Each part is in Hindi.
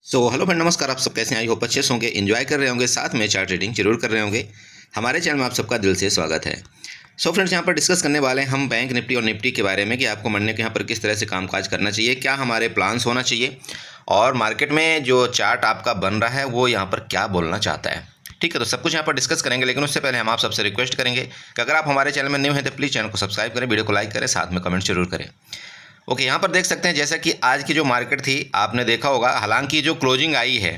हेलो फ्रेंड, नमस्कार। आप सब कैसे हैं? आई होप अच्छे से होंगे, एंजॉय कर रहे होंगे, साथ में चार्ट ट्रेडिंग जरूर कर रहे होंगे। हमारे चैनल में आप सबका दिल से स्वागत है। फ्रेंड्स, यहाँ पर डिस्कस करने वाले हैं हम बैंक निफ्टी और निफ्टी के बारे में कि आपको मंडे के यहाँ पर किस तरह से कामकाज करना चाहिए, क्या हमारे प्लान्स होना चाहिए और मार्केट में जो चार्ट आपका बन रहा है वो यहाँ पर क्या बोलना चाहता है। ठीक है, तो सब कुछ यहाँ पर डिस्कस करेंगे, लेकिन उससे पहले हम आप सबसे रिक्वेस्ट करेंगे कि अगर आप हमारे चैनल में न्यू हैं तो प्लीज़ चैनल को सब्सक्राइब करें, वीडियो को लाइक करें, साथ में कमेंट जरूर करें। ओके, यहाँ पर देख सकते हैं जैसा कि आज की जो मार्केट थी आपने देखा होगा, हालांकि जो क्लोजिंग आई है,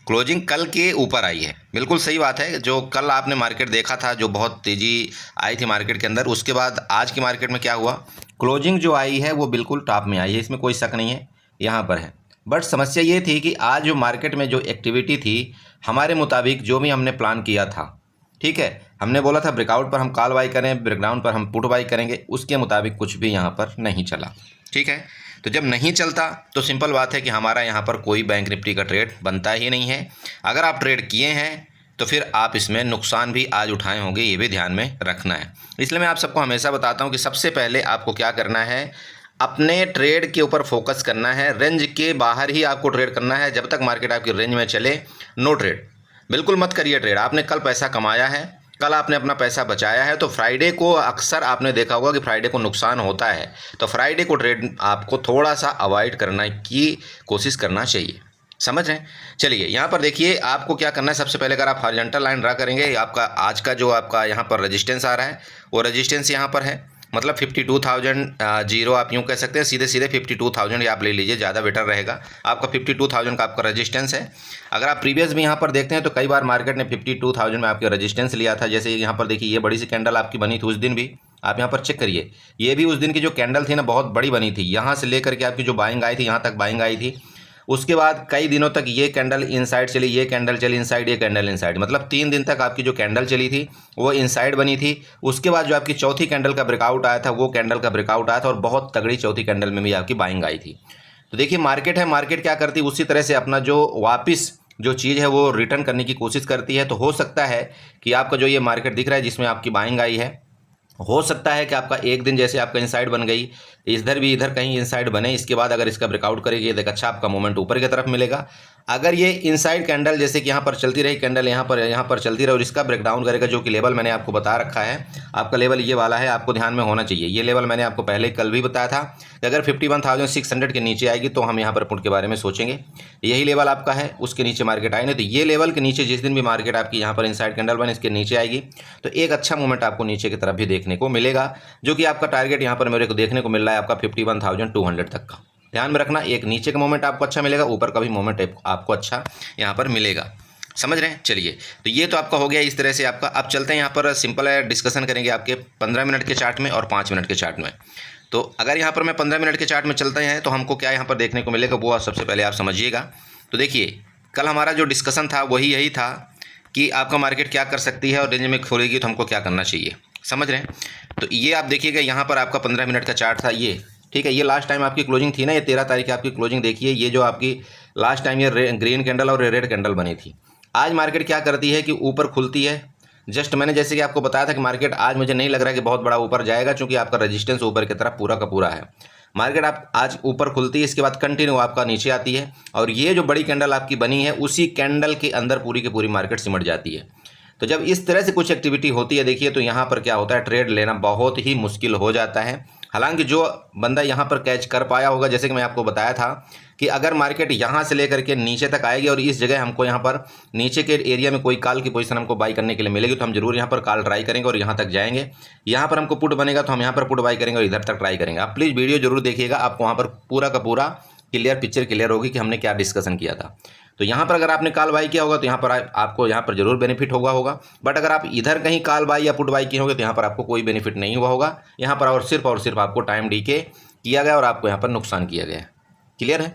क्लोजिंग कल के ऊपर आई है। बिल्कुल सही बात है, जो कल आपने मार्केट देखा था जो बहुत तेज़ी आई थी मार्केट के अंदर, उसके बाद आज की मार्केट में क्या हुआ, क्लोजिंग जो आई है वो बिल्कुल टॉप में आई है, इसमें कोई शक नहीं है, यहाँ पर है। बट समस्या ये थी कि आज जो मार्केट में जो एक्टिविटी थी, हमारे मुताबिक जो भी हमने प्लान किया था, ठीक है, हमने बोला था ब्रेकआउट पर हम कॉल बाई करें, ब्रेकडाउन पर हम पुट बाई करेंगे, उसके मुताबिक कुछ भी यहाँ पर नहीं चला। ठीक है, तो जब नहीं चलता तो सिंपल बात है कि हमारा यहाँ पर कोई बैंक निफ्टी का ट्रेड बनता ही नहीं है। अगर आप ट्रेड किए हैं तो फिर आप इसमें नुकसान भी आज उठाए होंगे, ये भी ध्यान में रखना है। इसलिए मैं आप सबको हमेशा बताता हूँ कि सबसे पहले आपको क्या करना है, अपने ट्रेड के ऊपर फोकस करना है। रेंज के बाहर ही आपको ट्रेड करना है। जब तक मार्केट आपकी रेंज में चले, नो ट्रेड, बिल्कुल मत करिए ट्रेड। आपने कल पैसा कमाया है, कल आपने अपना पैसा बचाया है, तो फ्राइडे को अक्सर आपने देखा होगा कि फ्राइडे को नुकसान होता है, तो फ्राइडे को ट्रेड आपको थोड़ा सा अवॉइड करने की कोशिश करना चाहिए। समझ रहे हैं? चलिए, यहाँ पर देखिए आपको क्या करना है। सबसे पहले अगर आप हॉरिजॉन्टल लाइन ड्रा करेंगे, आपका आज का जो आपका यहाँ पर रेजिस्टेंस आ रहा है वो रेजिस्टेंस यहाँ पर है, मतलब 52,000 जीरो आप यूँ कह सकते हैं, सीधे सीधे 52,000 आप ले लीजिए, ज़्यादा बेटर रहेगा। आपका 52,000 का आपका रेजिस्टेंस है। अगर आप प्रीवियस भी यहाँ पर देखते हैं तो कई बार मार्केट ने 52,000 में आपके रेजिस्टेंस लिया था। जैसे यहाँ पर देखिए, ये बड़ी सी कैंडल आपकी बनी थी उस दिन भी, आप यहाँ पर चेक करिए, ये भी उस दिन की जो कैंडल थी ना, बहुत बड़ी बनी थी। यहाँ से लेकर के आपकी जो बाइंग आई थी, यहाँ तक बाइंग आई थी। उसके बाद कई दिनों तक ये कैंडल इनसाइड चली, ये कैंडल चली इनसाइड, ये कैंडल इनसाइड, मतलब 3 दिन तक आपकी जो कैंडल चली थी वो इनसाइड बनी थी। उसके बाद जो आपकी चौथी कैंडल का ब्रेकआउट आया था, वो कैंडल का ब्रेकआउट आया था और बहुत तगड़ी चौथी कैंडल में भी आपकी बाइंग आई थी। तो देखिए, मार्केट है, मार्केट क्या करती है, उसी तरह से अपना जो वापस जो चीज़ है वो रिटर्न करने की कोशिश करती है। तो हो सकता है कि आपका जो ये मार्केट दिख रहा है जिसमें आपकी बाइंग आई है, हो सकता है कि आपका एक दिन जैसे आपका इनसाइड बन गई, इधर भी इधर कहीं इनसाइड बने, इसके बाद अगर इसका ब्रेकआउट करेगी देख, अच्छा आपका मोमेंट ऊपर की तरफ मिलेगा। अगर ये इनसाइड कैंडल जैसे कि यहाँ पर चलती रही, कैंडल यहाँ पर चलती रही और इसका ब्रेकडाउन करेगा, जो कि लेवल मैंने आपको बता रखा है, आपका लेवल ये वाला है, आपको ध्यान में होना चाहिए। ये लेवल मैंने आपको पहले कल भी बताया था कि अगर 51,600 के नीचे आएगी तो हम यहाँ पर पुट के बारे में सोचेंगे। यही लेवल आपका है, उसके नीचे मार्केट आए नहीं, तो ये लेवल के नीचे जिस दिन भी मार्केट आपकी यहाँ पर इनसाइड कैंडल बने, इसके नीचे आएगी तो एक अच्छा मूवमेंट आपको नीचे की तरफ भी देखने को मिलेगा, जो कि आपका टारगेट यहाँ पर मेरे को देखने को मिल रहा है आपका 51,200 तक का। ध्यान में रखना, एक नीचे का मोमेंट आपको अच्छा मिलेगा, ऊपर का भी मोमेंट आपको अच्छा यहाँ पर मिलेगा। समझ रहे हैं? चलिए, तो ये तो आपका हो गया इस तरह से आपका। अब चलते हैं यहाँ पर सिंपल है, डिस्कशन करेंगे आपके 15 मिनट के चार्ट में और 5 मिनट के चार्ट में। तो अगर यहाँ पर मैं 15 मिनट के चार्ट में चलते हैं तो हमको क्या यहाँ पर देखने को मिलेगा, वो सबसे पहले आप समझिएगा। तो देखिए, कल हमारा जो डिस्कशन था वही यही था कि आपका मार्केट क्या कर सकती है और रेंज में खोलेगी तो हमको क्या करना चाहिए। समझ रहे हैं? तो ये आप देखिएगा, यहाँ पर आपका 15 मिनट का चार्ट था ये, ठीक है। ये लास्ट टाइम आपकी क्लोजिंग थी ना, ये 13 तारीख की आपकी क्लोजिंग देखिए, ये जो आपकी लास्ट टाइम ये ग्रीन कैंडल और रेड कैंडल बनी थी। आज मार्केट क्या करती है कि ऊपर खुलती है। जस्ट मैंने जैसे कि आपको बताया था कि मार्केट आज मुझे नहीं लग रहा है कि बहुत बड़ा ऊपर जाएगा, क्योंकि आपका रेजिस्टेंस ऊपर की तरफ पूरा का पूरा है। मार्केट आप आज ऊपर खुलती है, इसके बाद कंटिन्यू आपका नीचे आती है और ये जो बड़ी कैंडल आपकी बनी है उसी कैंडल के अंदर पूरी की पूरी मार्केट सिमट जाती है। तो जब इस तरह से कुछ एक्टिविटी होती है, देखिए, तो यहाँ पर क्या होता है, ट्रेड लेना बहुत ही मुश्किल हो जाता है। हालांकि जो बंदा यहाँ पर कैच कर पाया होगा, जैसे कि मैं आपको बताया था कि अगर मार्केट यहाँ से लेकर के नीचे तक आएगी और इस जगह हमको यहाँ पर नीचे के एरिया में कोई कॉल की पोजीशन हमको बाई करने के लिए मिलेगी, तो हम जरूर यहाँ पर कॉल ट्राई करेंगे और यहाँ तक जाएंगे। यहाँ पर हमको पुट बनेगा तो हम यहाँ पर पुट बाई करेंगे और इधर तक ट्राई करेंगे। आप प्लीज़ वीडियो जरूर देखिएगा, आपको वहाँ पर पूरा का पूरा क्लियर पिक्चर क्लियर होगी कि हमने क्या डिस्कशन किया था। तो यहाँ पर अगर आपने कॉल बाई किया होगा तो यहाँ पर आपको यहाँ पर जरूर बेनिफिट होगा। बट अगर आप इधर कहीं कॉल बाई या पुट बाई किए होंगे तो यहाँ पर आपको कोई बेनिफिट नहीं हुआ होगा। यहाँ पर और सिर्फ आपको टाइम डीके किया गया और आपको यहाँ पर नुकसान किया गया। क्लियर है?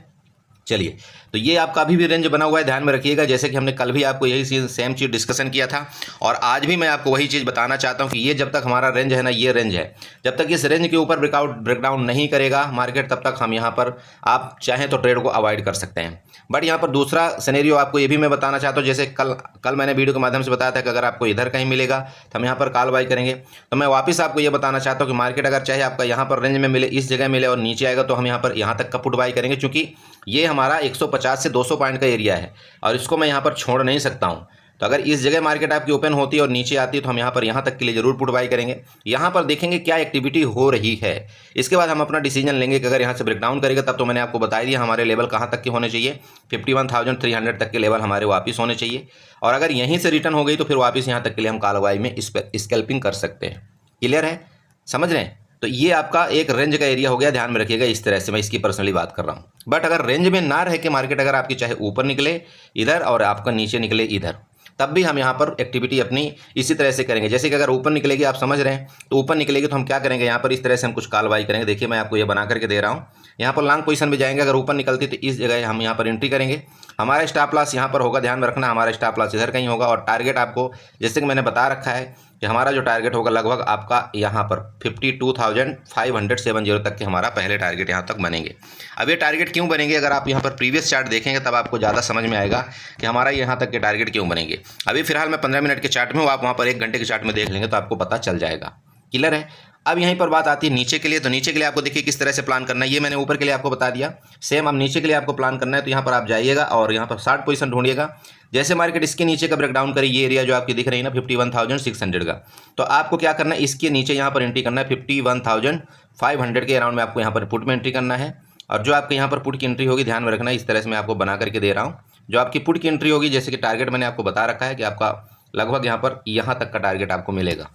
चलिए, तो ये आपका अभी भी रेंज बना हुआ है, ध्यान में रखिएगा। जैसे कि हमने कल भी आपको यही सेम चीज़ डिस्कशन किया था और आज भी मैं आपको वही चीज़ बताना चाहता हूँ कि ये जब तक हमारा रेंज है ना, ये रेंज है, जब तक इस रेंज के ऊपर ब्रेकडाउन नहीं करेगा मार्केट, तब तक हम यहाँ पर आप चाहें तो ट्रेड को अवॉइड कर सकते हैं। बट यहाँ पर दूसरा सिनेरियो आपको ये भी मैं बताना चाहता हूँ, जैसे कल मैंने वीडियो के माध्यम से बताया था कि अगर आपको इधर कहीं मिलेगा तो हम यहाँ पर कॉल बाई करेंगे। तो मैं वापस आपको ये बताना चाहता हूँ कि मार्केट अगर चाहे आपका यहाँ पर रेंज में मिले, इस जगह मिले और नीचे आएगा तो हम यहाँ तक का पुट बाई करेंगे, क्योंकि ये हमारा 150 150 से 200 पॉइंट का एरिया है और इसको मैं यहाँ पर छोड़ नहीं सकता हूँ। तो अगर इस जगह मार्केट आपकी ओपन होती है और नीचे आती है तो हम यहाँ पर यहाँ तक के लिए जरूर पुट बाई करेंगे। यहाँ पर देखेंगे क्या एक्टिविटी हो रही है, इसके बाद हम अपना डिसीजन लेंगे कि अगर यहाँ से ब्रेकडाउन करेगा तब तो मैंने आपको बता दिया हमारे लेवल कहाँ तक के होने चाहिए, 51,300 तक के लेवल हमारे वापस होने चाहिए। और अगर यहीं से रिटर्न हो गई तो फिर वापस यहाँ तक के लिए हम कालवाई में इस पर स्कैल्पिंग कर सकते हैं। क्लियर है, समझ रहे हैं? तो ये आपका एक रेंज का एरिया हो गया, ध्यान में रखिएगा। इस तरह से मैं इसकी पर्सनली बात कर रहा हूँ। बट अगर रेंज में ना रह के मार्केट अगर आपकी चाहे ऊपर निकले इधर और आपका नीचे निकले इधर, तब भी हम यहाँ पर एक्टिविटी अपनी इसी तरह से करेंगे। जैसे कि अगर ऊपर निकलेगी, आप समझ रहे हैं, तो ऊपर निकलेगी तो हम क्या करेंगे, यहाँ पर इस तरह से हम कुछ कालवाई करेंगे। देखिए मैं आपको ये बना करके दे रहा हूँ। यहाँ पर लॉन्ग पोजीशन में जाएंगे, अगर ऊपर निकलती तो इस जगह हम यहाँ पर एंट्री करेंगे। हमारा स्टॉप लॉस यहाँ पर होगा, ध्यान में रखना, हमारा स्टॉप लॉस इधर कहीं होगा। और टारगेट आपको जैसे कि मैंने बता रखा है कि हमारा जो टारगेट होगा लगभग आपका यहाँ पर 52,570 तक के हमारा पहले टारगेट यहाँ तक बनेंगे। अब ये टारगेट क्यों बनेंगे, अगर आप यहाँ पर प्रीवियस चार्ट देखेंगे तब आपको ज़्यादा समझ में आएगा कि हमारा यहाँ तक के टारगेट क्यों बनेंगे। अभी फिलहाल मैं 15 मिनट के चार्ट में हूँ, आप वहाँ पर 1 घंटे के चार्ट में देख लेंगे तो आपको पता चल जाएगा। क्लियर है? अब यहीं पर बात आती है नीचे के लिए। तो नीचे के लिए आपको देखिए किस तरह से प्लान करना है, ये मैंने ऊपर के लिए आपको बता दिया। सेम अब नीचे के लिए आपको प्लान करना है तो यहाँ पर आप जाइएगा और यहाँ पर 60 पोजीशन ढूंढिएगा। जैसे मार्केट इसके नीचे का ब्रेकडाउन करे, ये एरिया जो आपकी दिख रही है ना 51,600 का, तो आपको क्या करना है, इसके नीचे यहाँ पर एंट्री करना है 51,500 के अराउंड में आपको यहाँ पर पुट में एंट्री करना है। और जो आपके यहाँ पर पुट की एंट्री होगी, ध्यान में रखना, इस तरह से मैं आपको बना करके दे रहा हूँ। जो आपकी पुट की एंट्री होगी, जैसे कि टारगेट मैंने आपको बता रखा है कि आपका लगभग यहाँ पर यहाँ तक का टारगेट आपको मिलेगा।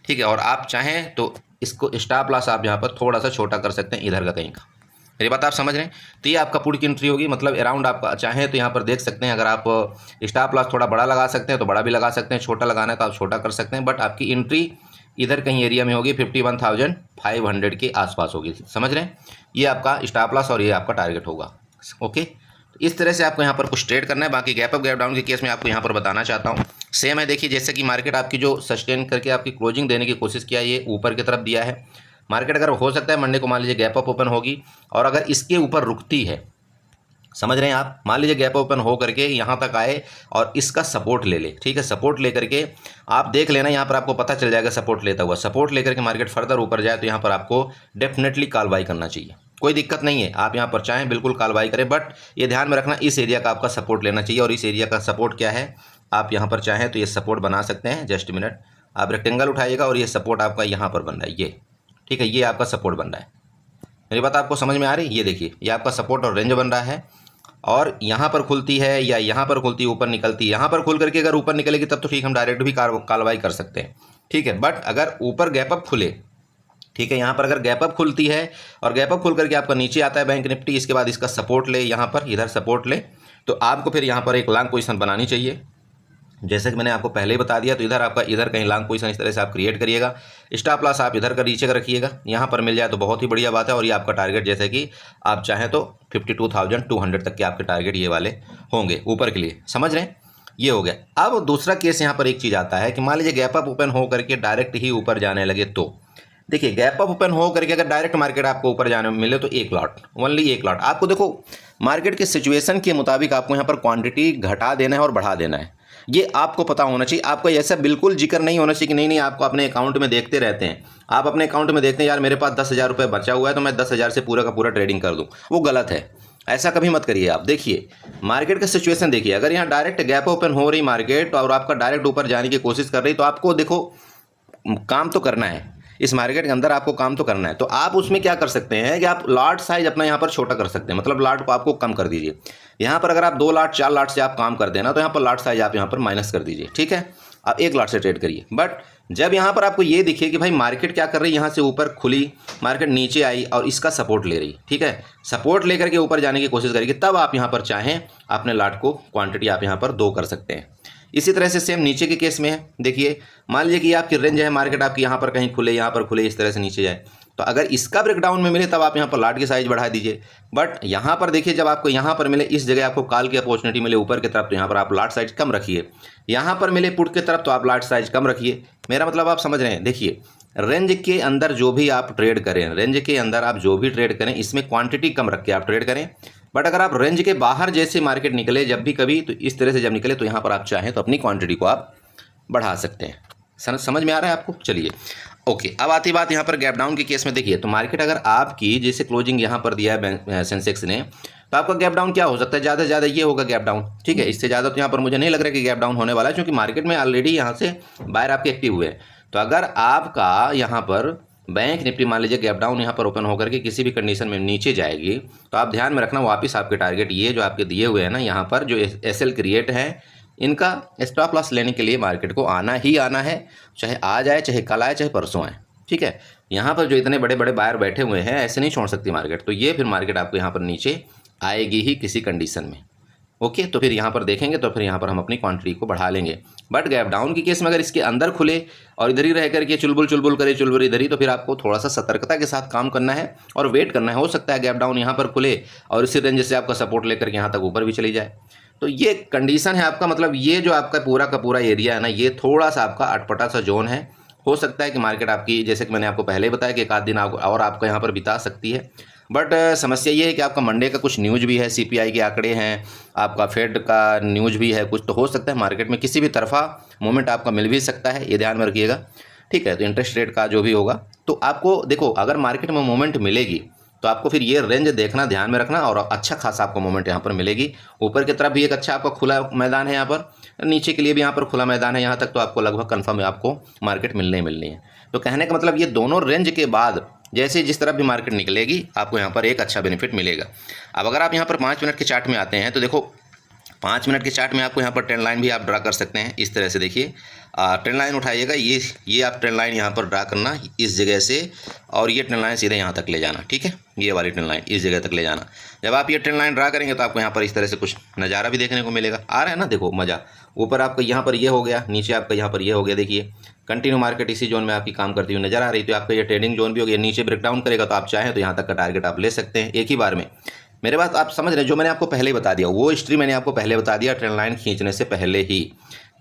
ठीक है, और आप चाहें तो इसको स्टॉप लॉस आप यहाँ पर थोड़ा सा छोटा कर सकते हैं, इधर का कहीं का। मेरी बात आप समझ रहे हैं? तो ये आपका पुट की एंट्री होगी, मतलब अराउंड आप चाहें तो यहाँ पर देख सकते हैं। अगर आप स्टॉप लॉस थोड़ा बड़ा लगा सकते हैं तो बड़ा भी लगा सकते हैं, छोटा लगाना है तो आप छोटा कर सकते हैं। बट आपकी एंट्री इधर कहीं एरिया में होगी, 51,500 के आसपास होगी। समझ रहे हैं? ये आपका स्टॉप लॉस और ये आपका टारगेट होगा। ओके, तो इस तरह से आपको यहाँ पर कुछ ट्रेड करना है। बाकी गैप अप गैप डाउन के केस में आपको यहाँ पर बताना चाहता हूँ, सेम है। देखिए जैसे कि मार्केट आपकी जो सस्टेन करके आपकी क्लोजिंग देने की कोशिश किया, ये ऊपर की तरफ दिया है मार्केट। अगर हो सकता है मंडे को मान लीजिए गैप अप ओपन होगी और अगर इसके ऊपर रुकती है, समझ रहे हैं आप, मान लीजिए गैप ओपन हो करके यहाँ तक आए और इसका सपोर्ट ले ले, ठीक है, सपोर्ट ले करके आप देख लेना, यहाँ पर आपको पता चल जाएगा सपोर्ट लेता हुआ। सपोर्ट लेकर के मार्केट फर्दर ऊपर जाए तो यहाँ पर आपको डेफिनेटली कॉल बाई करना चाहिए, कोई दिक्कत नहीं है। आप यहाँ पर चाहें बिल्कुल कॉल बाई करें, बट ये ध्यान में रखना इस एरिया का आपका सपोर्ट लेना चाहिए। और इस एरिया का सपोर्ट क्या है, आप यहाँ पर चाहें तो ये सपोर्ट बना सकते हैं। जस्ट मिनट, आप रेक्टेंगल उठाइएगा और ये सपोर्ट आपका यहाँ पर बन रहा है, ये ठीक है, ये आपका सपोर्ट बन रहा है। मेरी बात आपको समझ में आ रही है? ये देखिए, ये आपका सपोर्ट और रेंज बन रहा है। और यहाँ पर खुलती है या यहाँ पर खुलती है, ऊपर निकलती है, यहाँ पर खुल करके अगर ऊपर निकलेगी तब तो ठीक, हम डायरेक्ट भी कार्रवाई कर सकते हैं। ठीक है, बट अगर ऊपर गैप अप खुले, ठीक है, यहाँ पर अगर गैप अप खुलती है और गैप अप खुल करके आपका नीचे आता है बैंक निफ्टी, इसके बाद इसका सपोर्ट ले, यहाँ पर इधर सपोर्ट ले, तो आपको फिर यहाँ पर एक लॉन्ग पोजीशन बनानी चाहिए। जैसे कि मैंने आपको पहले ही बता दिया, तो इधर आपका इधर कहीं लॉन्ग पोजीशन इस तरह से आप क्रिएट करिएगा। स्टॉप लॉस आप इधर का नीचे का रखिएगा, यहाँ पर मिल जाए तो बहुत ही बढ़िया बात है। और ये आपका टारगेट, जैसे कि आप चाहें तो 52,200 तक के आपके टारगेट ये वाले होंगे ऊपर के लिए। समझ रहे हैं? ये हो गया। अब दूसरा केस यहाँ पर एक चीज़ आता है कि मान लीजिए गैप अप ओपन हो करके डायरेक्ट ही ऊपर जाने लगे, तो देखिए गैप अप ओपन हो करके अगर डायरेक्ट मार्केट आपको ऊपर जाने में मिले तो एक लॉट, ओनली एक लॉट। आपको देखो मार्केट के सिचुएशन के मुताबिक आपको यहाँ पर क्वांटिटी घटा देना है और बढ़ा देना है, ये आपको पता होना चाहिए। आपको ऐसा बिल्कुल जिक्र नहीं होना चाहिए कि नहीं आपको अपने अकाउंट में देखते रहते हैं, आप अपने अकाउंट में देखते हैं यार मेरे पास 10,000 रुपये बचा हुआ है तो मैं 10,000 से पूरा का पूरा ट्रेडिंग कर दूं, वो गलत है। ऐसा कभी मत करिए। आप देखिए मार्केट का सिचुएशन देखिए, अगर यहाँ डायरेक्ट गैप ओपन हो रही मार्केट और आपका डायरेक्ट ऊपर जाने की कोशिश कर रही, तो आपको देखो काम तो करना है, इस मार्केट के अंदर आपको काम तो करना है। तो आप उसमें क्या कर सकते हैं कि आप लॉट साइज अपना यहाँ पर छोटा कर सकते हैं, मतलब लॉट को आपको कम कर दीजिए। यहाँ पर अगर आप 2 लॉट 4 लॉट से आप काम कर देना, तो यहाँ पर लॉट साइज आप यहाँ पर माइनस कर दीजिए, ठीक है, आप 1 लॉट से ट्रेड करिए। बट जब यहाँ पर आपको ये दिखे कि भाई मार्केट क्या कर रही है, यहाँ से ऊपर खुली, मार्केट नीचे आई और इसका सपोर्ट ले रही, ठीक है, सपोर्ट लेकर के ऊपर जाने की कोशिश करेगी, तब आप यहाँ पर चाहें अपने लॉट को क्वांटिटी आप यहाँ पर 2 कर सकते हैं। इसी तरह से सेम नीचे के केस में है। देखिए मान लीजिए कि आपकी रेंज है, मार्केट आपकी यहाँ पर कहीं खुले, यहाँ पर खुले, इस तरह से नीचे जाए, तो अगर इसका ब्रेकडाउन में मिले तब आप यहाँ पर लॉट की साइज बढ़ा दीजिए। बट यहाँ पर देखिए जब आपको यहाँ पर मिले, इस जगह आपको कॉल की अपॉर्चुनिटी मिले ऊपर की तरफ, तो यहाँ पर आप लॉट साइज कम रखिए। यहाँ पर मिले पुट की तरफ तो आप लॉट साइज कम रखिए। मेरा मतलब आप समझ रहे हैं। देखिए रेंज के अंदर जो भी आप ट्रेड करें, रेंज के अंदर आप जो भी ट्रेड करें, इसमें क्वांटिटी कम रख के आप ट्रेड करें। बट अगर आप रेंज के बाहर जैसे मार्केट निकले जब भी कभी, तो इस तरह से जब निकले तो यहाँ पर आप चाहें तो अपनी क्वांटिटी को आप बढ़ा सकते हैं। समझ में आ रहा है आपको? चलिए ओके, अब आती बात यहाँ पर गैप डाउन के केस में। देखिए तो मार्केट अगर आपकी जैसे क्लोजिंग यहाँ पर दिया है सेंसेक्स ने तो आपका गैप डाउन क्या हो सकता है, ज़्यादा से ज़्यादा ये होगा गैप डाउन, ठीक है। इससे ज़्यादा तो यहाँ पर मुझे नहीं लग रहा है कि गैप डाउन होने वाला है, क्योंकि मार्केट में ऑलरेडी यहाँ से बायर आपके एक्टिव हुए हैं। तो अगर आपका यहाँ पर बैंक निफ्टी मान लीजिए गैप डाउन यहाँ पर ओपन होकर के किसी भी कंडीशन में नीचे जाएगी, तो आप ध्यान में रखना वापस आपके टारगेट ये जो आपके दिए हुए हैं ना यहाँ पर जो एसएल क्रिएट है, इनका स्टॉप लॉस लेने के लिए मार्केट को आना ही आना है, चाहे आज आए, चाहे कल आए, चाहे परसों आए, ठीक है। यहाँ पर जो इतने बड़े बड़े बायर बैठे हुए हैं, ऐसे नहीं छोड़ सकती मार्केट। तो ये फिर मार्केट आपको यहाँ पर नीचे आएगी ही किसी कंडीशन में, ओके। तो फिर यहाँ पर देखेंगे, तो फिर यहाँ पर हम अपनी क्वांटिटी को बढ़ा लेंगे। बट गैप डाउन की केस में अगर इसके अंदर खुले और इधर ही रह करके चुलबुल करे, चुलबुल इधर ही, तो फिर आपको थोड़ा सा सतर्कता के साथ काम करना है और वेट करना है। हो सकता है गैप डाउन यहाँ पर खुले और इसी रेंज से आपका सपोर्ट लेकर के यहाँ तक ऊपर भी चली जाए। तो ये कंडीशन है आपका, मतलब ये जो आपका पूरा का पूरा एरिया है ना, ये थोड़ा सा आपका अटपटा सा जोन है। हो सकता है कि मार्केट आपकी, जैसे कि मैंने आपको पहले बताया कि एक आध दिन और आपका यहाँ पर बिता सकती है। बट समस्या ये है कि आपका मंडे का कुछ न्यूज़ भी है, सीपीआई के आंकड़े हैं, आपका फेड का न्यूज़ भी है कुछ, तो हो सकता है मार्केट में किसी भी तरफा मोमेंट आपका मिल भी सकता है, ये ध्यान में रखिएगा, ठीक है। तो इंटरेस्ट रेट का जो भी होगा, तो आपको देखो अगर मार्केट में मोमेंट मिलेगी तो आपको फिर ये रेंज देखना, ध्यान में रखना, और अच्छा खासा आपको मोमेंट यहाँ पर मिलेगी। ऊपर की तरफ भी एक अच्छा आपका खुला मैदान है यहाँ पर, नीचे के लिए भी यहाँ पर खुला मैदान है यहाँ तक, तो आपको लगभग कंफर्म आपको मार्केट मिलने ही मिलनी है। तो कहने का मतलब ये दोनों रेंज के बाद जैसे जिस तरफ भी मार्केट निकलेगी आपको यहाँ पर एक अच्छा बेनिफिट मिलेगा। अब अगर आप यहाँ पर 5 मिनट के चार्ट में आते हैं तो देखो 5 मिनट के चार्ट में आपको यहाँ पर ट्रेंड लाइन भी आप ड्रा कर सकते हैं इस तरह से। देखिए ट्रेंड लाइन उठाइएगा, ये आप ट्रेंड लाइन यहाँ पर ड्रा करना इस जगह से, और ये ट्रेंड लाइन सीधे यहाँ तक ले जाना, ठीक है। ये वाली ट्रेंड लाइन इस जगह तक ले जाना। जब आप ये ट्रेंड लाइन ड्रा करेंगे तो आपको यहाँ पर इस तरह से कुछ नज़ारा भी देखने को मिलेगा। आ रहा है ना, देखो मज़ा। ऊपर आपका यहाँ पर ये हो गया, नीचे आपका यहाँ पर ये हो गया। देखिए कंटिन्यू मार्केट इसी जोन में आपकी काम करती हुई नजर आ रही, तो आपका ये ट्रेडिंग जोन भी हो गया। नीचे ब्रेकडाउन करेगा तो आप चाहें तो यहाँ तक का टारगेट आप ले सकते हैं एक ही बार में। मेरे बात आप समझ रहे हैं, जो मैंने आपको पहले ही बता दिया, वो हिस्ट्री मैंने आपको पहले बता दिया ट्रेंड लाइन खींचने से पहले ही।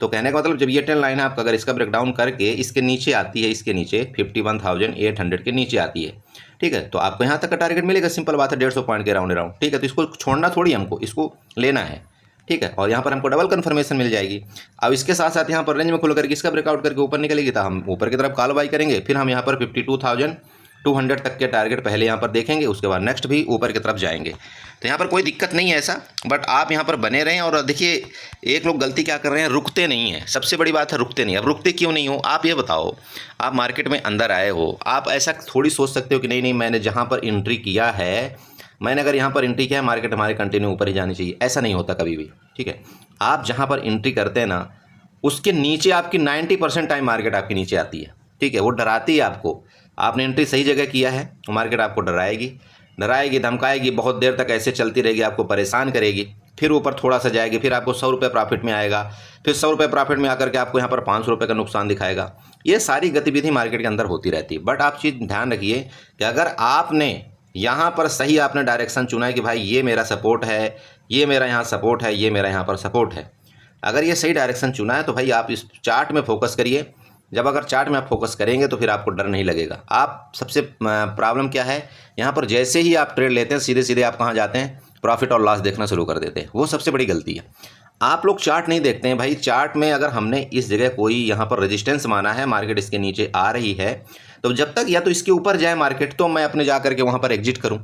तो कहने का मतलब जब ये ट्रेंड लाइन है आपका, अगर इसका ब्रेकडाउन करके इसके नीचे आती है, इसके नीचे 51,800 के नीचे आती है, ठीक है, तो आपको यहाँ तक का टारगेट मिलेगा। सिंपल बात है, 150 पॉइंट के राउंड राउंड, ठीक है। तो इसको छोड़ना थोड़ी, हमको इसको लेना है, ठीक है। और यहाँ पर हमको डबल कंफर्मेशन मिल जाएगी। अब इसके साथ साथ यहाँ पर रेंज में खुल करके इसका ब्रेकआउट करके ऊपर निकलेगी तो हम ऊपर की तरफ कॉल बाई करेंगे। फिर हम यहाँ पर 52,200 तक के टारगेट पहले यहाँ पर देखेंगे, उसके बाद नेक्स्ट भी ऊपर की तरफ जाएंगे। तो यहाँ पर कोई दिक्कत नहीं है ऐसा, बट आप यहाँ पर बने रहें। और देखिए एक लोग गलती क्या कर रहे हैं, रुकते नहीं हैं। सबसे बड़ी बात है रुकते नहीं। अब रुकते क्यों नहीं हो, आप ये बताओ। आप मार्केट में अंदर आए हो, आप ऐसा थोड़ी सोच सकते हो कि नहीं मैंने जहाँ पर एंट्री किया है, मैंने अगर यहाँ पर एंट्री किया है, मार्केट हमारे कंटिन्यू ऊपर ही जानी चाहिए, ऐसा नहीं होता कभी भी, ठीक है। आप जहाँ पर एंट्री करते हैं ना, उसके नीचे आपकी 90% टाइम मार्केट आपके नीचे आती है, ठीक है। वो डराती है आपको। आपने एंट्री सही जगह किया है, मार्केट आपको डराएगी, धमकाएगी, बहुत देर तक ऐसे चलती रहेगी, आपको परेशान करेगी। फिर ऊपर थोड़ा सा जाएगी, फिर आपको 100 रुपये प्रॉफिट में आएगा, फिर 100 रुपये प्रॉफिट में आकर के आपको यहाँ पर 500 रुपये का नुकसान दिखाएगा। ये सारी गतिविधि मार्केट के अंदर होती रहती है। बट आप चीज़ ध्यान रखिए कि अगर आपने यहाँ पर सही आपने डायरेक्शन चुना है कि भाई ये मेरा सपोर्ट है, ये मेरा यहाँ सपोर्ट है, ये मेरा यहाँ पर सपोर्ट है, अगर ये सही डायरेक्शन चुना है तो भाई आप इस चार्ट में फोकस करिए। जब अगर चार्ट में आप फोकस करेंगे तो फिर आपको डर नहीं लगेगा। आप सबसे प्रॉब्लम क्या है, यहाँ पर जैसे ही आप ट्रेड लेते हैं सीधे सीधे आप कहाँ जाते हैं, प्रॉफिट और लॉस देखना शुरू कर देते हैं। वो सबसे बड़ी गलती है। आप लोग चार्ट नहीं देखते हैं भाई। चार्ट में अगर हमने इस जगह कोई यहाँ पर रेजिस्टेंस माना है, मार्केट इसके नीचे आ रही है, तो जब तक या तो इसके ऊपर जाए मार्केट तो मैं अपने जा करके वहाँ पर एग्जिट करूँ।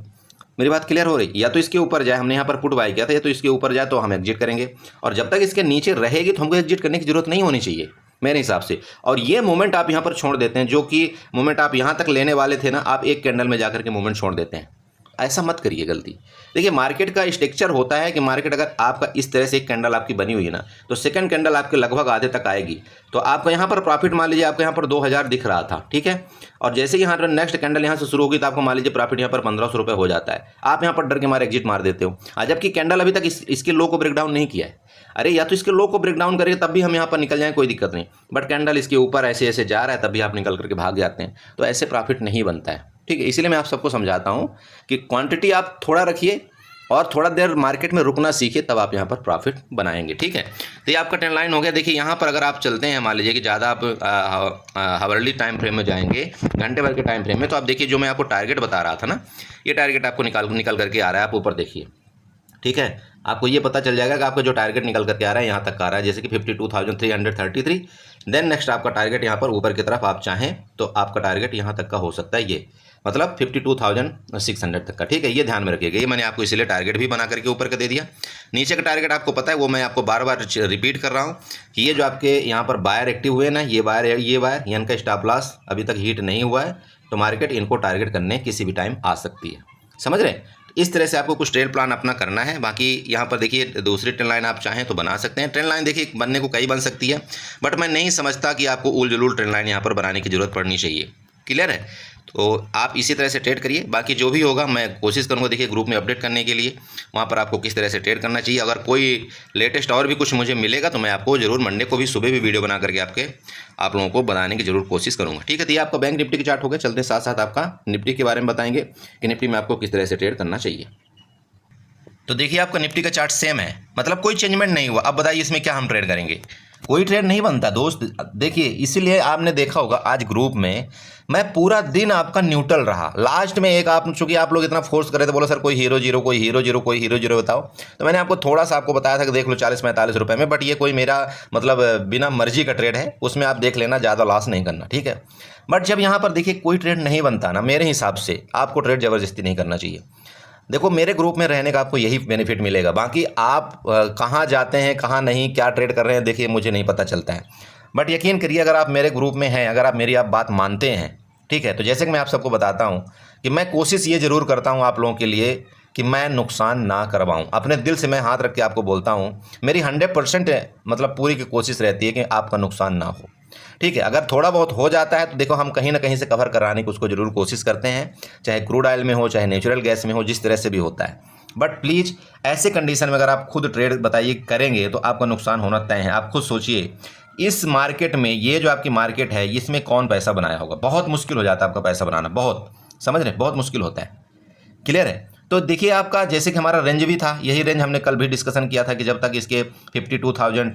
मेरी बात क्लियर हो रही, या तो इसके ऊपर जाए, हमने यहाँ पर पुट बाय किया था, या तो इसके ऊपर जाए तो हम एग्जिट करेंगे। और जब तक इसके नीचे रहेगी तो हमको एग्जिट करने की जरूरत नहीं होनी चाहिए मेरे हिसाब से। और ये मोमेंट आप यहाँ पर छोड़ देते हैं, जो कि मोमेंट आप यहाँ तक लेने वाले थे ना, आप एक कैंडल में जाकर के मोमेंट छोड़ देते हैं। ऐसा मत करिए गलती। देखिए मार्केट का स्ट्रक्चर होता है कि मार्केट अगर आपका इस तरह से एक कैंडल आपकी बनी हुई है ना, तो सेकंड कैंडल आपके लगभग आधे तक आएगी, तो आपका यहाँ पर प्रॉफिट मान लीजिए आपको यहाँ पर 2000 दिख रहा था, ठीक है। और जैसे ही यहाँ पर नेक्स्ट कैंडल यहाँ से शुरू होगी तो आपको मान लीजिए प्रॉफिट यहाँ पर 1500 रुपये हो जाता है। आप यहाँ पर डर के मारे एग्जिट मार देते हो, जबकि कैंडल अभी तक इसके लो को ब्रेकडाउन नहीं किया है। अरे या तो इसके लो को ब्रेकडाउन करेंगे तब भी हम यहाँ पर निकल जाएं, कोई दिक्कत नहीं, बट कैंडल इसके ऊपर ऐसे ऐसे जा रहा है तब भी आप निकल करके भाग जाते हैं, तो ऐसे प्रॉफिट नहीं बनता है, ठीक है। इसीलिए मैं आप सबको समझाता हूँ कि क्वांटिटी आप थोड़ा रखिए और थोड़ा देर मार्केट में रुकना सीखिए, तब आप यहाँ पर प्रॉफिट बनाएंगे, ठीक है। तो ये आपका ट्रेंड लाइन हो गया। देखिए यहाँ पर अगर आप चलते हैं, मान लीजिए कि ज़्यादा आप हावरली टाइम फ्रेम में जाएंगे, घंटे भर के टाइम फ्रेम में, तो आप देखिए जो मैं आपको टारगेट बता रहा था ना, ये टारगेट आपको निकल करके आ रहा है। आप ऊपर देखिए, ठीक है, आपको ये पता चल जाएगा कि आपका जो टारगेट निकल करके आ रहा है यहाँ तक आ रहा है, जैसे कि 52,333। देन नेक्स्ट आपका टारगेट यहाँ पर ऊपर की तरफ आप चाहें तो आपका टारगेट यहाँ तक का हो सकता है ये, मतलब 52,600 तक का। ठीक है, ये ध्यान में रखिएगा। ये मैंने आपको इसलिए टारगेट भी बना करके ऊपर का दे दिया। नीचे का टारगेट आपको पता है, वो मैं आपको बार बार रिपीट कर रहा हूँ कि ये जो आपके यहाँ पर बायर एक्टिव हुए ना, ये बायर इनका स्टॉप लॉस अभी तक हिट नहीं हुआ है, तो मार्केट इनको टारगेट करने किसी भी टाइम आ सकती है। समझ रहे हैं? इस तरह से आपको कुछ ट्रेड प्लान अपना करना है। बाकी यहाँ पर देखिए दूसरी ट्रेंड लाइन आप चाहें तो बना सकते हैं। ट्रेंड लाइन देखिए बनने को कई बन सकती है, बट मैं नहीं समझता कि आपको उल जुलूल ट्रेंड लाइन यहाँ पर बनाने की ज़रूरत पड़नी चाहिए। क्लियर है? तो आप इसी तरह से ट्रेड करिए। बाकी जो भी होगा मैं कोशिश करूँगा देखिए ग्रुप में अपडेट करने के लिए, वहाँ पर आपको किस तरह से ट्रेड करना चाहिए। अगर कोई लेटेस्ट और भी कुछ मुझे मिलेगा तो मैं आपको ज़रूर मंडे को भी सुबह भी वीडियो बना करके आप लोगों को बताने की ज़रूर कोशिश करूँगा। ठीक है, तो ये आपका बैंक निफ्टी की चार्ट हो गया। चलते साथ साथ आपका निफ्टी के बारे में बताएंगे कि निफ्टी में आपको किस तरह से ट्रेड करना चाहिए। तो देखिए आपका निफ्टी का चार्ट सेम है, मतलब कोई चेंजमेंट नहीं हुआ। अब बताइए इसमें क्या हम ट्रेड करेंगे? कोई ट्रेड नहीं बनता दोस्त। देखिए इसीलिए आपने देखा होगा आज ग्रुप में मैं पूरा दिन आपका न्यूट्रल रहा। लास्ट में एक आप चूंकि आप लोग इतना फोर्स कर रहे थे, बोला सर कोई हीरो जीरो, कोई हीरो जीरो, कोई हीरो जीरो बताओ, तो मैंने आपको थोड़ा सा आपको बताया था कि देख लो 40-45 रुपये में, बट ये कोई मेरा मतलब बिना मर्जी का ट्रेड है, उसमें आप देख लेना, ज़्यादा लॉस नहीं करना। ठीक है, बट जब यहाँ पर देखिए कोई ट्रेड नहीं बनता ना, मेरे हिसाब से आपको ट्रेड ज़बरदस्ती नहीं करना चाहिए। देखो मेरे ग्रुप में रहने का आपको यही बेनिफिट मिलेगा। बाकी आप कहाँ जाते हैं, कहाँ नहीं, क्या ट्रेड कर रहे हैं, देखिए मुझे नहीं पता चलता है। बट यकीन करिए अगर आप मेरे ग्रुप में हैं, अगर आप मेरी बात मानते हैं, ठीक है, तो जैसे कि मैं आप सबको बताता हूँ कि मैं कोशिश ये ज़रूर करता हूँ आप लोगों के लिए कि मैं नुकसान ना करवाऊँ। अपने दिल से मैं हाथ रख के आपको बोलता हूँ, मेरी 100% मतलब पूरी की कोशिश रहती है कि आपका नुकसान ना हो। ठीक है, अगर थोड़ा बहुत हो जाता है तो देखो हम कहीं ना कहीं से कवर कराने की उसको ज़रूर कोशिश करते हैं, चाहे क्रूड ऑयल में हो, चाहे नेचुरल गैस में हो, जिस तरह से भी होता है। बट प्लीज़ ऐसे कंडीशन में अगर आप खुद ट्रेड बताइए करेंगे तो आपका नुकसान होना तय है। आप खुद सोचिए इस मार्केट में, ये जो आपकी मार्केट है, इसमें कौन पैसा बनाया होगा? बहुत मुश्किल हो जाता है आपका पैसा बनाना, बहुत, समझ रहे, बहुत मुश्किल होता है। क्लियर है? तो देखिए आपका जैसे कि हमारा रेंज भी था, यही रेंज हमने कल भी डिस्कशन किया था कि जब तक इसके 25,200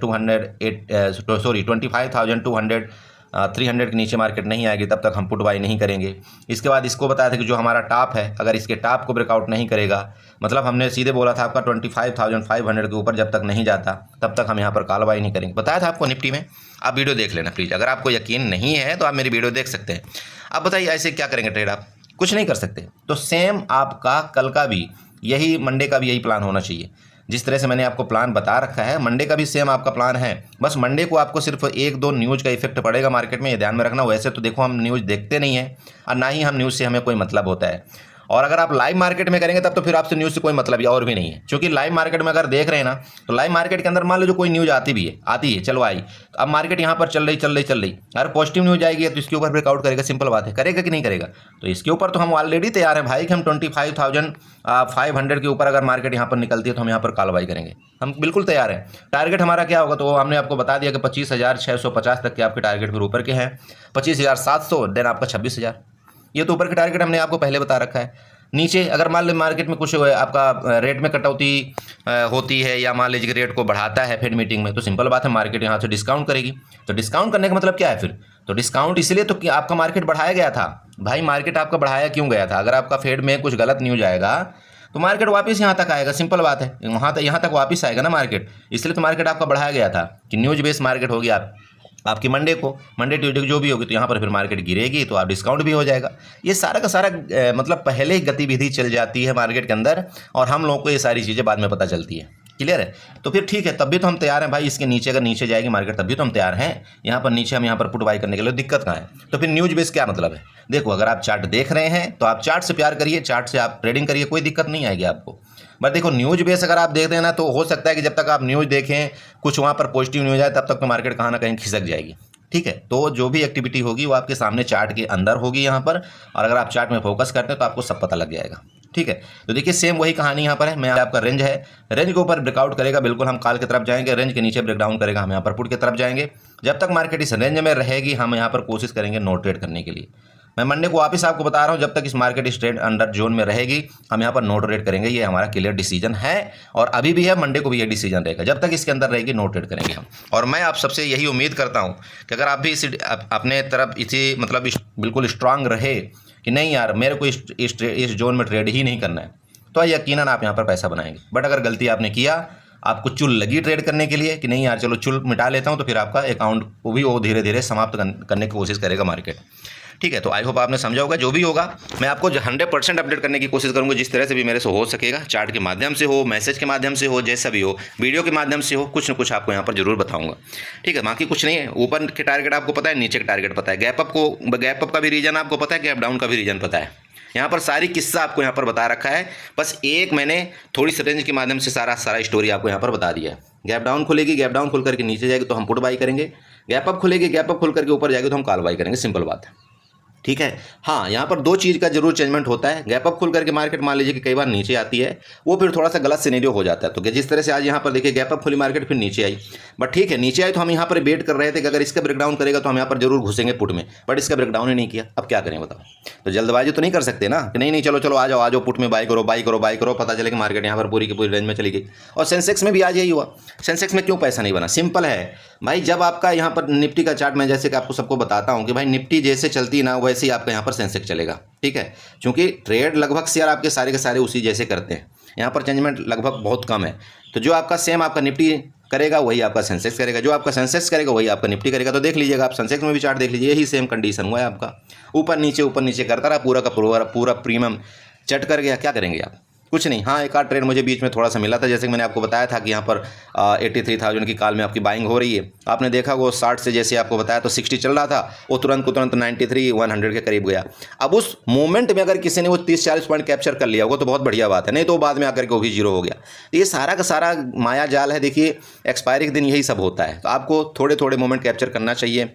300 के नीचे मार्केट नहीं आएगी तब तक हम पुट बाई नहीं करेंगे। इसके बाद इसको बताया था कि जो हमारा टॉप है, अगर इसके टॉप को ब्रेकआउट नहीं करेगा, मतलब हमने सीधे बोला था आपका 25,500 के ऊपर जब तक नहीं जाता तब तक हम यहाँ पर कॉल बाई नहीं करेंगे। बताया था आपको निफ्टी में, आप वीडियो देख लेना प्लीज़। अगर आपको यकीन नहीं है तो आप मेरी वीडियो देख सकते हैं। अब बताइए ऐसे क्या करेंगे ट्रेड? आप कुछ नहीं कर सकते। तो सेम आपका कल का भी यही, मंडे का भी यही प्लान होना चाहिए। जिस तरह से मैंने आपको प्लान बता रखा है, मंडे का भी सेम आपका प्लान है। बस मंडे को आपको सिर्फ 1-2 न्यूज़ का इफेक्ट पड़ेगा मार्केट में, ये ध्यान में रखना। वैसे तो देखो हम न्यूज़ देखते नहीं हैं और ना ही हम न्यूज़ से हमें कोई मतलब होता है। और अगर आप लाइव मार्केट में करेंगे तब तो फिर आपसे न्यूज़ से कोई मतलब ही और भी नहीं है, क्योंकि लाइव मार्केट में अगर देख रहे हैं ना, तो लाइव मार्केट के अंदर मान लो जो कोई न्यूज़ आती है, चलो आई, तो अब मार्केट यहाँ पर चल रही, अगर पॉजिटिव न्यूज़ आएगी तो इसके ऊपर ब्रेकआउट करेगा, सिंपल बात है। करेगा कि नहीं करेगा? तो इसके ऊपर तो हम ऑलरेडी तैयार हैं भाई कि हम 25,500 के ऊपर अगर मार्केट यहाँ पर निकलती है तो हम यहाँ पर कॉल करेंगे, हम बिल्कुल तैयार हैं। टारगेट हमारा क्या होगा तो हमने आपको बता दिया कि 25,650 तक के आपके टारगेट फिर ऊपर के हैं, 25,700, देन आपका 26,000, ये तो ऊपर के टारगेट हमने आपको पहले बता रखा है। नीचे अगर मान लो मार्केट में कुछ आपका रेट में कटौती होती है, या मान लीजिए रेट को बढ़ाता है फेड मीटिंग में, तो सिंपल बात है मार्केट यहाँ से डिस्काउंट करेगी। तो डिस्काउंट करने का मतलब क्या है फिर? तो डिस्काउंट इसलिए तो कि आपका मार्केट बढ़ाया गया था भाई। मार्केट आपका बढ़ाया क्यों गया था? अगर आपका फेड में कुछ गलत न्यूज आएगा तो मार्केट वापस यहाँ तक आएगा, सिंपल बात है, वहाँ तक यहाँ तक वापस आएगा ना मार्केट। इसलिए तो मार्केट आपका बढ़ाया गया था कि न्यूज बेस्ड मार्केट होगी आपकी मंडे ट्यूजडे जो भी होगी, तो यहाँ पर फिर मार्केट गिरेगी तो आप डिस्काउंट भी हो जाएगा। ये सारा का सारा मतलब पहले ही गतिविधि चल जाती है मार्केट के अंदर, और हम लोगों को ये सारी चीज़ें बाद में पता चलती है। क्लियर है? तो फिर ठीक है, तब भी तो हम तैयार हैं भाई। इसके नीचे अगर नीचे जाएगी मार्केट तब भी तो हम तैयार हैं। यहाँ पर नीचे हम यहाँ पर पुट बाई करने के लिए दिक्कत कहाँ है? तो फिर न्यूज बेस क्या मतलब है? देखो अगर आप चार्ट देख रहे हैं तो आप चार्ट से प्यार करिए, चार्ट से आप ट्रेडिंग करिए, कोई दिक्कत नहीं आएगी आपको। बट देखो न्यूज बेस अगर आप देख रहे हैं ना, तो हो सकता है कि जब तक आप न्यूज़ देखें, कुछ वहाँ पर पॉजिटिव न्यूज़ आए, तब तक तो मार्केट कहाँ ना कहीं खिसक जाएगी। ठीक है, तो जो भी एक्टिविटी होगी वो आपके सामने चार्ट के अंदर होगी यहाँ पर, और अगर आप चार्ट में फोकस करते हैं तो आपको सब पता लग जाएगा। ठीक है, तो देखिए सेम वही कहानी यहाँ पर है। मैं आपका रेंज है, रेंज के ऊपर ब्रेकआउट करेगा बिल्कुल हम कॉल की तरफ जाएंगे, रेंज के नीचे ब्रेकडाउन करेगा हम यहाँ पर पुट की तरफ जाएंगे। जब तक मार्केट इस रेंज में रहेगी हम यहाँ पर कोशिश करेंगे नो ट्रेड करने के लिए। मैं मंडे को वापस आपको बता रहा हूँ, जब तक इस मार्केट इस ट्रेड अंडर जोन में रहेगी हम यहाँ पर नो ट्रेड करेंगे, ये हमारा क्लियर डिसीजन है, और अभी भी है, मंडे को भी ये डिसीजन रहेगा। जब तक इसके अंदर रहेगी नो ट्रेड करेंगे हम। और मैं आप सबसे यही उम्मीद करता हूँ कि अगर आप भी अपने तरफ इसी मतलब बिल्कुल स्ट्रांग रहे कि नहीं यार मेरे को इस जोन में ट्रेड ही नहीं करना है, तो यकीनन आप यहाँ पर पैसा बनाएंगे। बट अगर गलती आपने किया, आपको चुल लगी ट्रेड करने के लिए कि नहीं यार चलो चुल मिटा लेता हूँ, तो फिर आपका अकाउंट को भी वो धीरे धीरे समाप्त करने की कोशिश करेगा मार्केट। ठीक है, तो आई होप आपने समझा होगा। जो भी होगा मैं आपको 100% अपडेट करने की कोशिश करूँगा, जिस तरह से भी मेरे से हो सकेगा, चार्ट के माध्यम से हो, मैसेज के माध्यम से हो, जैसा भी हो, वीडियो के माध्यम से हो, कुछ ना कुछ आपको यहाँ पर जरूर बताऊँगा। ठीक है, बाकी कुछ नहीं है। ऊपर के टारगेट आपको पता है, नीचे के टारगेट पता है, गैप अप का भी रीजन आपको पता है, गैप डाउन का भी रीजन पता है। यहाँ पर सारी किस्सा आपको यहाँ पर बता रखा है। बस एक मैंने थोड़ी सी रेंज के माध्यम से सारा स्टोरी आपको यहाँ पर बता दिया है। गैप डाउन खुलेगी, गैप डाउन खुल करके नीचे जाएगी तो हम पुट बाई करेंगे, गैप अप खुलेगी, गैप अप खुल करके ऊपर जाएगी तो हम कॉल बाई करेंगे, सिंपल बात है। ठीक है, हाँ, यहाँ पर दो चीज़ का जरूर चेंजमेंट होता है। गैप अप खुल करके मार्केट मान लीजिए कि कई बार नीचे आती है, वो फिर थोड़ा सा गलत सिनेरियो हो जाता है। तो जिस तरह से आज यहाँ पर देखिए गैप अप खुली मार्केट, फिर नीचे आई, बट ठीक है, नीचे आई तो हम यहाँ पर वेट कर रहे थे कि अगर इसका ब्रेकडाउन करेगा तो हम यहाँ पर जरूर घुसेंगे पुट में, बट इसका ब्रेकडाउन ही नहीं किया। अब क्या करें बताओ? तो जल्दबाजी तो नहीं कर सकते ना कि नहीं चलो चलो आ जाओ पुट में बाई करो बाई करो बाई करो, पता चले कि मार्केट यहाँ पर पूरी की पूरी रेंज में चली गई। और सेंसेक्स में भी आज यही हुआ। सेंसेक्स में क्यों पैसा नहीं बना? सिंपल है भाई, जब आपका यहाँ पर निफ्टी का चार्ट मैं जैसे कि आपको सबको बताता हूँ कि भाई निफ्टी जैसे चलती ना वैसे ही आपका यहाँ पर सेंसेक्स चलेगा। ठीक है, क्योंकि ट्रेड लगभग शेयर आपके सारे के सारे उसी जैसे करते हैं, यहाँ पर चेंजमेंट लगभग बहुत कम है। तो जो आपका सेम आपका निफ्टी करेगा वही आपका सेंसेक्स करेगा, जो आपका सेंसेक्स करेगा वही आपका निफ्टी करेगा। तो देख लीजिएगा आप सेंसेक्स में भी चार्ट देख लीजिए, यही सेम कंडीशन हुआ है आपका, ऊपर नीचे करता रहा, पूरा का पूरा प्रीमियम चट कर गया। क्या करेंगे आप? कुछ नहीं। हाँ, एक आध ट्रेड मुझे बीच में थोड़ा सा मिला था, जैसे कि मैंने आपको बताया था कि यहाँ पर 83,000 की कॉल में आपकी बाइंग हो रही है। आपने देखा वो 60 से जैसे आपको बताया तो 60 चल रहा था, वो तुरंत 93-100 के करीब गया। अब उस मोमेंट में अगर किसी ने वो 30-40 पॉइंट कैप्चर कर लिया होगा तो बहुत बढ़िया बात है, नहीं तो बाद में आकर के वो भी जीरो हो गया। तो ये सारा का सारा माया जाल है। देखिए एक्सपायरी के दिन यही सब होता है, तो आपको थोड़े थोड़े मोमेंट कैप्चर करना चाहिए।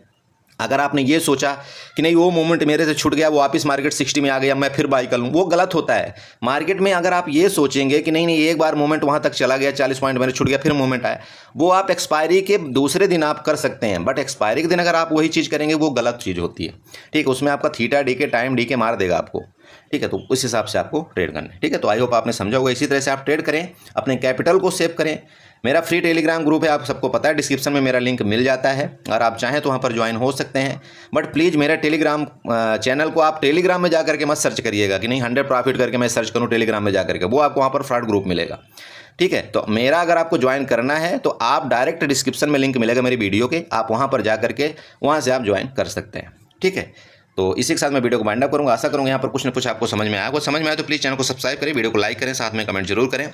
अगर आपने ये सोचा कि नहीं वो मोमेंट मेरे से छूट गया, वो वापस मार्केट 60 में आ गया, मैं फिर बाई कर लूँ, वो गलत होता है। मार्केट में अगर आप ये सोचेंगे कि नहीं एक बार मोमेंट वहाँ तक चला गया, 40 पॉइंट मेरे छूट गया, फिर मोमेंट आया, वो आप एक्सपायरी के दूसरे दिन आप कर सकते हैं, बट एक्सपायरी के दिन अगर आप वही चीज़ करेंगे वो गलत चीज़ होती है। ठीक है, उसमें आपका थीटा डी के टाइम डी के मार देगा आपको। ठीक है, तो उस हिसाब से आपको ट्रेड करना है। ठीक है, तो आई होप आपने समझा होगा। इसी तरह से आप ट्रेड करें, अपने कैपिटल को सेव करें। मेरा फ्री टेलीग्राम ग्रुप है, आप सबको पता है, डिस्क्रिप्शन में मेरा लिंक मिल जाता है, और आप चाहें तो वहाँ पर ज्वाइन हो सकते हैं। बट प्लीज़ मेरा टेलीग्राम चैनल को आप टेलीग्राम में जा करके मत सर्च करिएगा कि नहीं 100 प्रॉफिट करके मैं सर्च करूँ टेलीग्राम में जा करके, वो आपको वहाँ पर फ्रॉड ग्रुप मिलेगा। ठीक है, तो मेरा अगर आपको ज्वाइन करना है तो आप डायरेक्ट डिस्क्रिप्शन में लिंक मिलेगा मेरी वीडियो के, आप वहाँ पर जा करके वहाँ से आप ज्वाइन कर सकते हैं। ठीक है, तो इसी के साथ मैं वीडियो को वाइंड अप करूँगा। आशा करूँगा यहाँ पर कुछ ना कुछ आपको समझ में आया। तो समझ में आया तो प्लीज़ चैनल को सब्सक्राइब करें, वीडियो को लाइक करें, साथ में कमेंट जरूर करें।